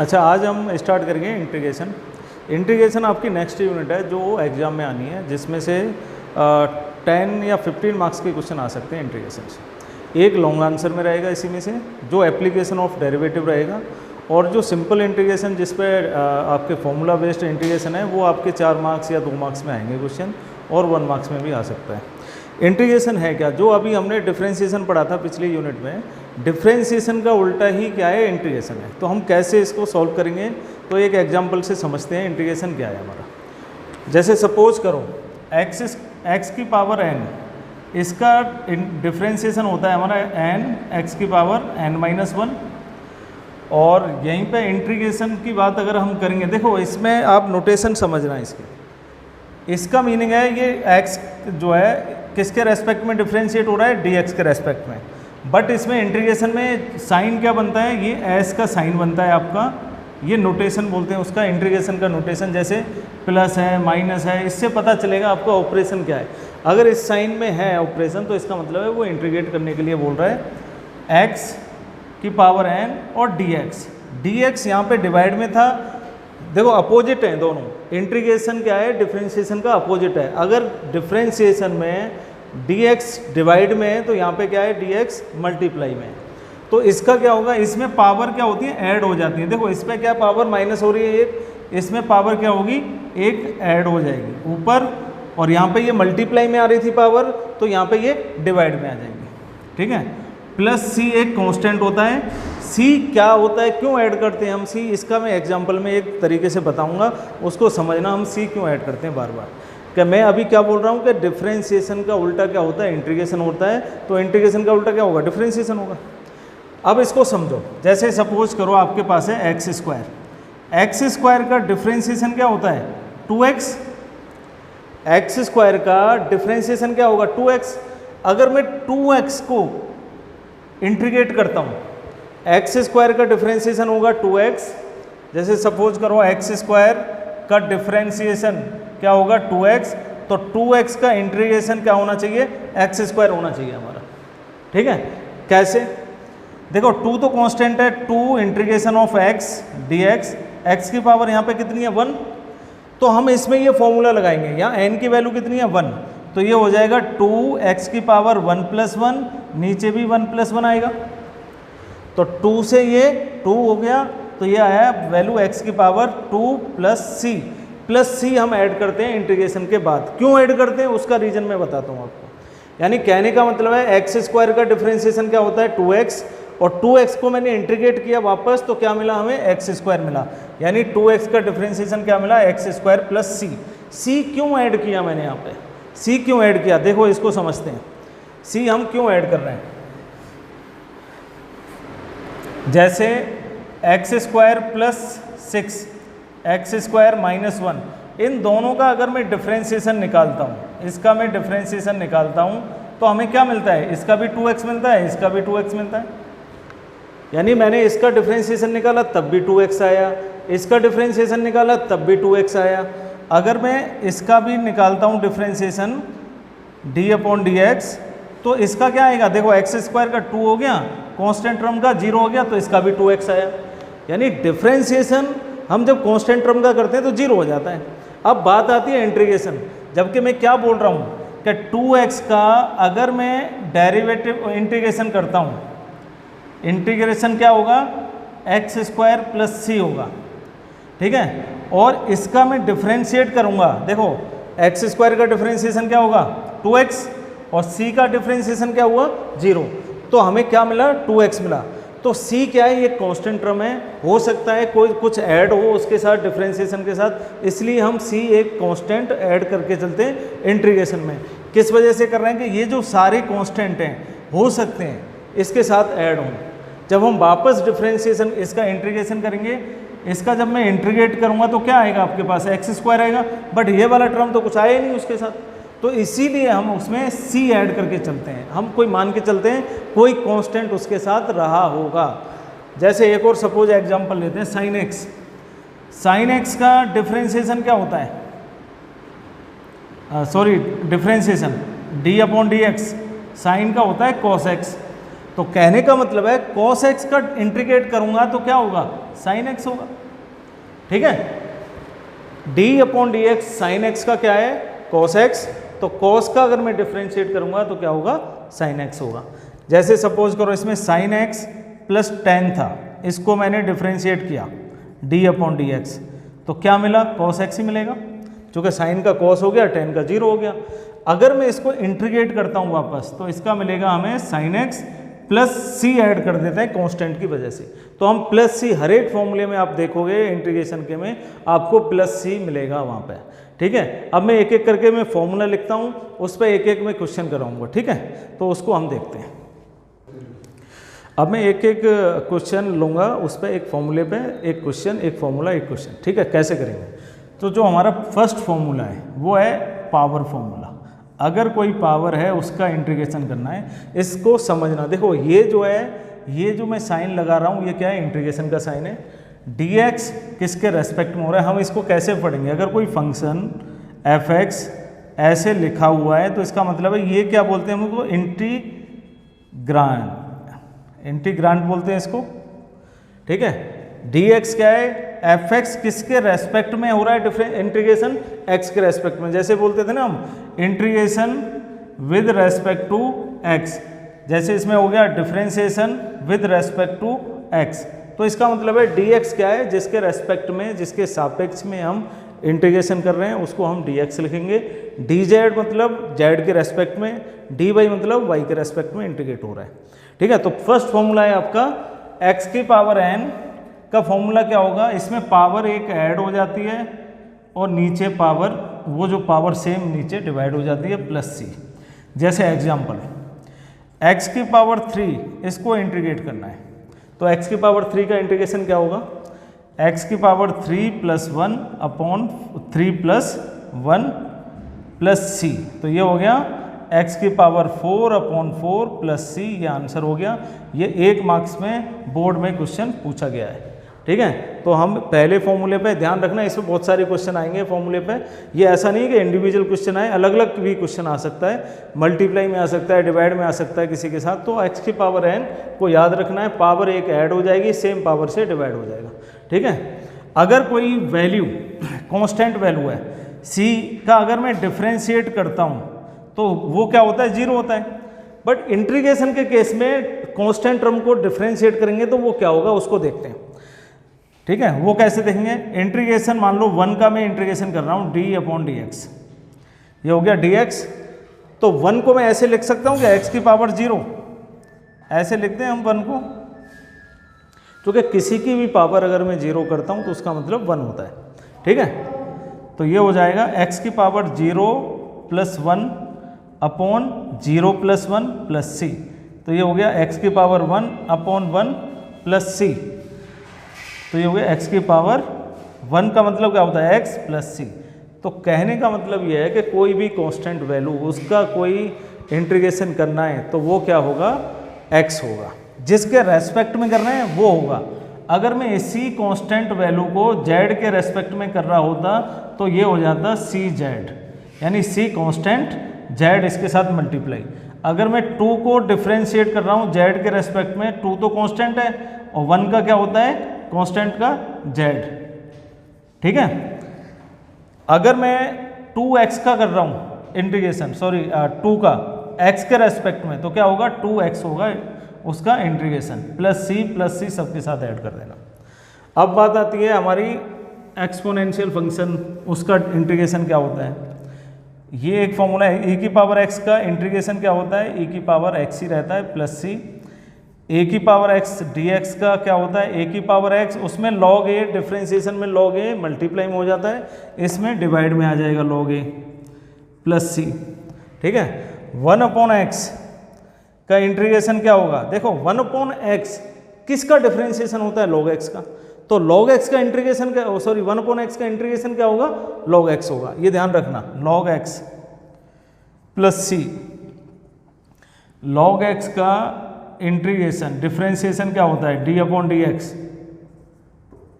अच्छा, आज हम स्टार्ट करेंगे इंटीग्रेशन। इंटीग्रेशन आपकी नेक्स्ट यूनिट है जो एग्ज़ाम में आनी है, जिसमें से 10 या 15 मार्क्स के क्वेश्चन आ सकते हैं इंटीग्रेशन से। एक लॉन्ग आंसर में रहेगा इसी में से, जो एप्लीकेशन ऑफ डेरिवेटिव रहेगा, और जो सिंपल इंटीग्रेशन जिस पे आपके फॉर्मूला बेस्ड इंटीग्रेशन है वो आपके 4 मार्क्स या 2 मार्क्स में आएंगे क्वेश्चन, और 1 मार्क्स में भी आ सकता है। इंटीग्रेशन है क्या? जो अभी हमने डिफरेंशिएशन पढ़ा था पिछली यूनिट में, डिफरेंशिएशन का उल्टा ही क्या है? इंटीग्रेशन है। तो हम कैसे इसको सॉल्व करेंगे, तो एक एग्जांपल से समझते हैं इंटीग्रेशन क्या है हमारा। जैसे सपोज करो x की पावर n, इसका डिफरेंशिएशन होता है हमारा n x की पावर n-1। और यहीं पे इंटीग्रेशन की बात अगर हम करेंगे, देखो इसमें आप नोटेशन समझना है इसका मीनिंग है ये x जो है किसके रेस्पेक्ट में डिफरेंशिएट हो रहा है? dx के रेस्पेक्ट में। बट इसमें इंटीग्रेशन में साइन क्या बनता है? ये s का साइन बनता है आपका, ये नोटेशन बोलते हैं उसका, इंटीग्रेशन का नोटेशन। जैसे प्लस है, माइनस है, इससे पता चलेगा आपका ऑपरेशन क्या है। अगर इस साइन में है ऑपरेशन तो इसका मतलब है वो इंटीग्रेट करने के लिए बोल रहा है x की पावर n और dx यहाँ पे डिवाइड में था। देखो अपोजिट है दोनों, इंटीग्रेशन क्या है? डिफरेंशिएशन का अपोजिट है। अगर डिफरेंशिएशन में dx डिवाइड में है तो यहाँ पे क्या है? dx मल्टीप्लाई में है। तो इसका क्या होगा? इसमें पावर क्या होती है? ऐड हो जाती है। देखो इसमें क्या पावर माइनस हो रही है एक, इसमें पावर क्या होगी? एक ऐड हो जाएगी ऊपर, और यहाँ पे ये मल्टीप्लाई में आ रही थी पावर, तो यहाँ पे ये डिवाइड में आ जाएगी। ठीक है। प्लस सी एक कांस्टेंट होता है। सी क्या होता है? क्यों ऐड करते हैं हम सी? इसका मैं एग्जांपल में एक तरीके से बताऊंगा, उसको समझना हम सी क्यों ऐड करते हैं बार बार। क्या मैं अभी क्या बोल रहा हूँ कि डिफरेंशिएशन का उल्टा क्या होता है? इंटीग्रेशन होता है। तो इंटीग्रेशन का उल्टा क्या होगा? डिफरेंशिएशन होगा। अब इसको समझो। जैसे सपोज करो आपके पास है एक्स स्क्वायर का डिफरेंशिएशन क्या होता है? 2x। एक्स स्क्वायर का डिफरेंशिएशन क्या होगा? 2x। अगर मैं 2x को इंटीग्रेट करता हूँ, एक्स स्क्वायर का डिफरेंशिएशन होगा 2x। जैसे सपोज करो एक्स स्क्वायर का डिफरेंशिएशन क्या होगा? 2x। तो 2x का इंटीग्रेशन क्या होना चाहिए? एक्स स्क्वायर होना चाहिए हमारा। ठीक है। कैसे? देखो 2 तो कांस्टेंट है, 2 integration of x dx, x की पावर यहाँ पे कितनी है? 1। तो हम इसमें ये फॉर्मूला लगाएंगे, यहाँ n की वैल्यू कितनी है? 1। तो ये हो जाएगा 2x की पावर 1 + 1, नीचे भी 1 + 1 आएगा। तो 2 से ये 2 हो गया, तो ये आया वैल्यू x की पावर 2 प्लस c हम ऐड करते हैं इंटीग्रेशन के बाद। क्यों ऐड करते हैं उसका रीजन मैं बताता हूँ आपको। यानी कहने का मतलब है एक्स स्क्वायर का डिफरेंशिएशन क्या होता है? 2x, और 2x को मैंने इंटीग्रेट किया वापस, तो क्या मिला हमें? एक्स स्क्वायर मिला। यानी 2x का डिफरेंशिएशन क्या मिला? एक्स स्क्वायर प्लस c क्यों ऐड किया मैंने यहाँ पे? c क्यों ऐड किया? देखो इसको समझते हैं। c हम क्यों ऐड कर रहे हैं? जैसे x square plus 6, x square -1, इन दोनों का अगर मैं डिफरेंशिएशन निकालता हूँ, इसका मैं डिफरेंशिएशन निकालता हूँ, तो हमें क्या मिलता है? इसका भी 2x मिलता है, इसका भी 2x मिलता है। यानी मैंने इसका डिफरेंशिएशन निकाला तब भी 2x आया, इसका डिफरेंशिएशन निकाला तब भी 2x आया। अगर मैं इसका भी निकालता हूँ डिफरेंशिएशन d/dx, तो इसका क्या आएगा? देखो एक्स स्क्वायर का 2 हो गया, कांस्टेंट टर्म का 0 हो गया, तो इसका भी 2x आया। यानी डिफरेंशिएशन हम जब कांस्टेंट टर्म का करते हैं तो 0 हो जाता है। अब बात आती है इंटीग्रेशन, जबकि मैं क्या बोल रहा हूँ कि 2x का अगर मैं डेरिवेटिव इंटीग्रेशन करता हूँ, इंटीग्रेशन क्या होगा? एक्स स्क्वायर प्लस c होगा। ठीक है। और इसका मैं डिफरेंशिएट करूँगा, देखो एक्स स्क्वायर का डिफरेंशिएशन क्या होगा? 2x, और c का डिफरेंशिएशन क्या हुआ? 0। तो हमें क्या मिला? 2x मिला। तो c क्या है? ये कांस्टेंट टर्म है, हो सकता है कोई कुछ ऐड हो उसके साथ डिफरेंशिएशन के साथ, इसलिए हम c एक कांस्टेंट ऐड करके चलते हैं इंटीग्रेशन में। किस वजह से कर रहे हैं कि ये जो सारे कांस्टेंट हैं हो सकते हैं इसके साथ ऐड हों। जब हम वापस डिफरेंशिएशन इसका इंटीग्रेशन करेंगे, इसका जब मैं इंटीग्रेट करूँगा तो क्या आएगा आपके पास? एक्स स्क्वायर आएगा, बट ये वाला टर्म तो कुछ आया ही नहीं उसके साथ, तो इसीलिए हम उसमें c ऐड करके चलते हैं। हम कोई मान के चलते हैं कोई कांस्टेंट उसके साथ रहा होगा। जैसे एक और सपोज एग्जांपल लेते हैं, साइन x का डिफरेंशिएशन क्या होता है? डिफरेंशिएशन d/dx साइन का होता है cos x। तो कहने का मतलब है cos x का इंटीग्रेट करूंगा तो क्या होगा? साइन एक्स होगा, ठीक है। d/dx साइन एक्स का क्या है, कॉस एक्स, तो कॉस का अगर मैं डिफ्रेंशिएट करूंगा तो क्या होगा, साइन एक्स होगा। जैसे सपोज करो इसमें साइन एक्स प्लस टेन था, इसको मैंने डिफ्रेंशिएट किया d/dx, तो क्या मिला, कॉस एक्स ही मिलेगा, क्योंकि साइन का कॉस हो गया, टेन का जीरो हो गया। अगर मैं इसको इंटीग्रेट करता हूँ वापस, तो इसका मिलेगा हमें साइन एक्स प्लस सी ऐड कर देते हैं कांस्टेंट की वजह से, तो हम प्लस सी हर एक फॉर्मूले में आप देखोगे इंटीग्रेशन के में आपको प्लस सी मिलेगा वहाँ पे, ठीक है। अब मैं एक एक करके मैं फॉर्मूला लिखता हूँ, उस पर एक एक मैं क्वेश्चन कराऊंगा, ठीक है। तो उसको हम देखते हैं। अब मैं एक एक क्वेश्चन लूँगा, उस पर एक फॉर्मूले पे एक क्वेश्चन, एक फॉर्मूला एक क्वेश्चन, ठीक है। कैसे करेंगे, तो जो हमारा फर्स्ट फॉर्मूला है वो है पावर फॉर्मूला। अगर कोई पावर है उसका इंटीग्रेशन करना है, इसको समझना। देखो ये जो है, ये जो मैं साइन लगा रहा हूँ, ये क्या है, इंटीग्रेशन का साइन है। dx किसके रेस्पेक्ट में हो रहा है, हम इसको कैसे पढ़ेंगे। अगर कोई फंक्शन f(x) ऐसे लिखा हुआ है तो इसका मतलब है ये क्या बोलते हैं हम उसको, इंटीग्रांड बोलते हैं इसको, ठीक है। dx क्या है, f(x) किसके रेस्पेक्ट में हो रहा है इंटीग्रेशन, x के रेस्पेक्ट में। जैसे बोलते थे ना हम, integration with respect to x, जैसे इसमें हो गया differentiation with respect to x। तो इसका मतलब है dx क्या है, जिसके रेस्पेक्ट में, जिसके सापेक्ष में हम इंटीग्रेशन कर रहे हैं उसको हम dx लिखेंगे। dz मतलब z के रेस्पेक्ट में, dy मतलब y के रेस्पेक्ट में इंटीग्रेट हो रहा है, ठीक है। तो फर्स्ट फॉर्मूला है आपका x की पावर n का फॉर्मूला क्या होगा, इसमें पावर एक ऐड हो जाती है और नीचे पावर, वो जो पावर सेम नीचे डिवाइड हो जाती है, प्लस सी। जैसे एग्जांपल x की पावर 3, इसको इंटीग्रेट करना है, तो x की पावर 3 का इंटीग्रेशन क्या होगा, x की पावर 3 + 1 अपॉन 3 + 1 प्लस सी, तो ये हो गया x की पावर 4 अपॉन 4 प्लस सी, ये आंसर हो गया। ये 1 मार्क्स में बोर्ड में क्वेश्चन पूछा गया है, ठीक है। तो हम पहले फॉर्मूले पे ध्यान रखना, इसमें बहुत सारे क्वेश्चन आएंगे फॉर्मूले पे। ये ऐसा नहीं है कि इंडिविजुअल क्वेश्चन आए, अलग अलग भी क्वेश्चन आ सकता है, मल्टीप्लाई में आ सकता है, डिवाइड में आ सकता है किसी के साथ। तो x की पावर n को याद रखना है, पावर एक ऐड हो जाएगी, सेम पावर से डिवाइड हो जाएगा, ठीक है। अगर कोई वैल्यू कॉन्स्टेंट वैल्यू है c का, अगर मैं डिफ्रेंशिएट करता हूँ तो वो क्या होता है, 0 होता है। बट इंटीग्रेशन के केस में कॉन्स्टेंट टर्म को डिफ्रेंशिएट करेंगे तो वो क्या होगा, उसको देखते हैं, ठीक है। वो कैसे देखेंगे, इंटीग्रेशन मान लो 1 का मैं इंटीग्रेशन कर रहा हूँ d/dx, ये हो गया dx। तो 1 को मैं ऐसे लिख सकता हूँ कि x की पावर 0, ऐसे लिखते हैं हम 1 को, क्योंकि किसी की भी पावर अगर मैं 0 करता हूँ तो उसका मतलब 1 होता है, ठीक है। तो ये हो जाएगा x की पावर 0 + 1 अपॉन 0 + 1 प्लस c, तो ये हो गया x की पावर 1 अपॉन 1 प्लस c, तो ये हो गया x की पावर 1 का मतलब क्या होता है, x प्लस c। तो कहने का मतलब ये है कि कोई भी कांस्टेंट वैल्यू, उसका कोई इंटीग्रेशन करना है तो वो क्या होगा, x होगा, जिसके रेस्पेक्ट में करना है वो होगा। अगर मैं इसी कांस्टेंट वैल्यू को z के रेस्पेक्ट में कर रहा होता तो ये हो जाता cz, यानी c कांस्टेंट, z इसके साथ मल्टीप्लाई। अगर मैं 2 को डिफ्रेंशिएट कर रहा हूँ z के रेस्पेक्ट में, 2 तो कांस्टेंट है और 1 का क्या होता है, कांस्टेंट का z, ठीक है। अगर मैं 2x का कर रहा हूँ इंटीग्रेशन, 2 का x के रेस्पेक्ट में, तो क्या होगा, 2x होगा उसका इंटीग्रेशन, प्लस c सबके साथ ऐड कर देना। अब बात आती है हमारी एक्सपोनेंशियल फंक्शन, उसका इंटीग्रेशन क्या होता है। ये एक फॉर्मूला है, e की पावर x का इंटीग्रेशन क्या होता है, e की पावर x ही रहता है प्लस c। a की पावर x dx का क्या होता है, a की पावर x, उसमें log a, डिफ्रेंशिएशन में log a मल्टीप्लाई में हो जाता है, इसमें डिवाइड में आ जाएगा log a प्लस c, ठीक है। 1/x का इंटीग्रेशन क्या होगा, देखो 1/x किसका डिफ्रेंशिएशन होता है, log x का, तो log x का इंटीग्रेशन क्या, 1/x का इंटीग्रेशन क्या होगा, log x होगा, ये ध्यान रखना, log x plus c। log x का इंटीग्रेशन, डिफ्रेंशिएशन क्या होता है, d/dx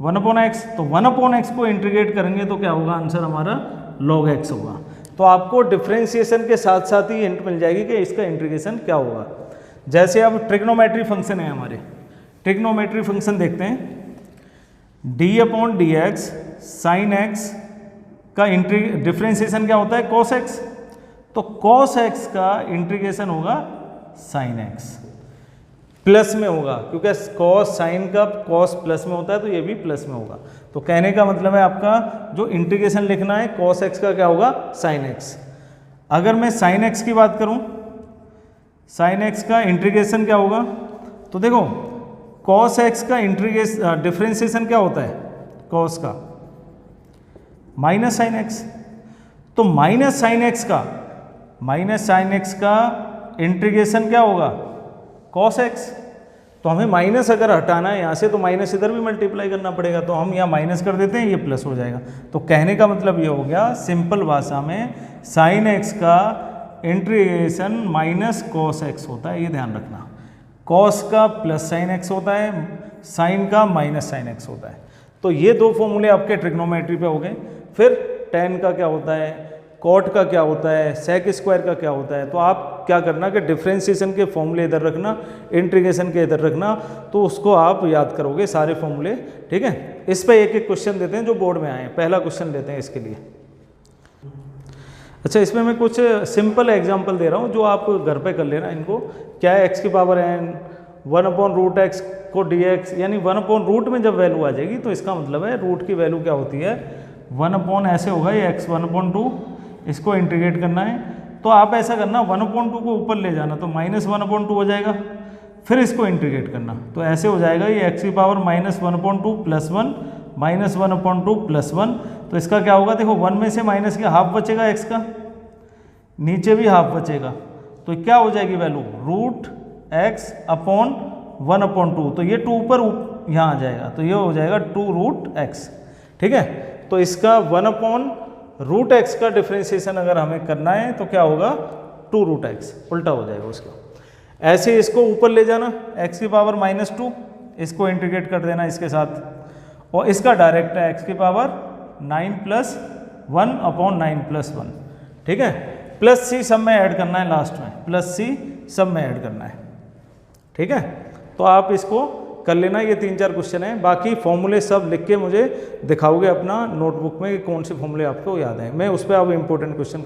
1/x, तो 1/x को इंटीग्रेट करेंगे तो क्या होगा, आंसर हमारा log x होगा। तो आपको डिफ्रेंशिएशन के साथ साथ ही हिंट मिल जाएगी कि इसका इंटीग्रेशन क्या होगा। जैसे अब ट्रिग्नोमेट्री फंक्शन है हमारे, ट्रिग्नोमेट्री फंक्शन देखते हैं। D upon D x sine x का डिफ्रेंसिएशन क्या होता है, कॉस एक्स। तो कॉस एक्स का इंटीग्रेशन होगा साइन एक्स, प्लस में होगा, क्योंकि कॉस साइन का कॉस प्लस में होता है तो ये भी प्लस में होगा। तो कहने का मतलब है आपका जो इंटीग्रेशन लिखना है कॉस एक्स का क्या होगा, साइन एक्स। अगर मैं साइन एक्स की बात करूं, साइन एक्स का इंटीग्रेशन क्या होगा, तो देखो कॉस एक्स का डिफरेंशिएशन क्या होता है, कॉस का माइनस साइन एक्स। तो माइनस साइन एक्स का इंटीग्रेशन क्या होगा, कॉस एक्स। तो हमें माइनस अगर हटाना है यहाँ से तो माइनस इधर भी मल्टीप्लाई करना पड़ेगा, तो हम यहाँ माइनस कर देते हैं, ये प्लस हो जाएगा। तो कहने का मतलब ये हो गया सिंपल भाषा में साइन एक्स का इंटीग्रेशन माइनस कॉस एक्स होता है, ये ध्यान रखना। कॉस का प्लस साइन एक्स होता है, साइन का माइनस साइन एक्स होता है। तो ये दो फॉर्मूले आपके ट्रिग्नोमेट्री पे हो गए। फिर टेन का क्या होता है, कॉट का क्या होता है, सेक स्क्वायर का क्या होता है। तो आप क्या करना कि डिफरेंशिएशन के फॉर्मूले इधर रखना, इंटीग्रेशन के इधर रखना, तो उसको आप याद करोगे सारे फॉर्मूले, ठीक है। इस पे एक एक क्वेश्चन देते हैं जो बोर्ड में आए। पहला क्वेश्चन लेते हैं इसके लिए। अच्छा, इसमें मैं कुछ सिंपल एग्जांपल दे रहा हूँ जो आप घर पे कर लेना इनको। क्या है, एक्स की पावर एन 1/√x को dx, यानी 1/रूट में जब वैल्यू आ जाएगी तो इसका मतलब है रूट की वैल्यू क्या होती है 1/ ऐसे होगा, ये x 1/2, इसको इंटीग्रेट करना है। तो आप ऐसा करना 1/2 को ऊपर ले जाना, तो -1/2 हो जाएगा, फिर इसको इंटीग्रेट करना, तो ऐसे हो जाएगा ये x की पावर -1/2 + 1 -1/2 + 1। तो इसका क्या होगा, देखो 1 में से माइनस के हाफ बचेगा x का, नीचे भी हाफ बचेगा, तो क्या हो जाएगी वैल्यू √x/1/2। तो ये 2 ऊपर यहाँ आ जाएगा, तो ये हो जाएगा 2√x, ठीक है। तो इसका 1/√x का डिफरेंशिएशन अगर हमें करना है तो क्या होगा 2√x, उल्टा हो जाएगा उसका। ऐसे इसको ऊपर ले जाना, x की पावर -2, इसको इंटीग्रेट कर देना इसके साथ, और इसका डायरेक्ट है x की पावर 9 + 1/9 + 1, ठीक है। प्लस c सब में ऐड करना है, लास्ट में प्लस c सब में ऐड करना है, ठीक है। तो आप इसको कर लेना, ये 3-4 क्वेश्चन हैं। बाकी फॉर्मूले सब लिख के मुझे दिखाओगे अपना नोटबुक में कि कौन से फॉर्मूले आपको याद हैं। मैं उस पर अब इंपॉर्टेंट क्वेश्चन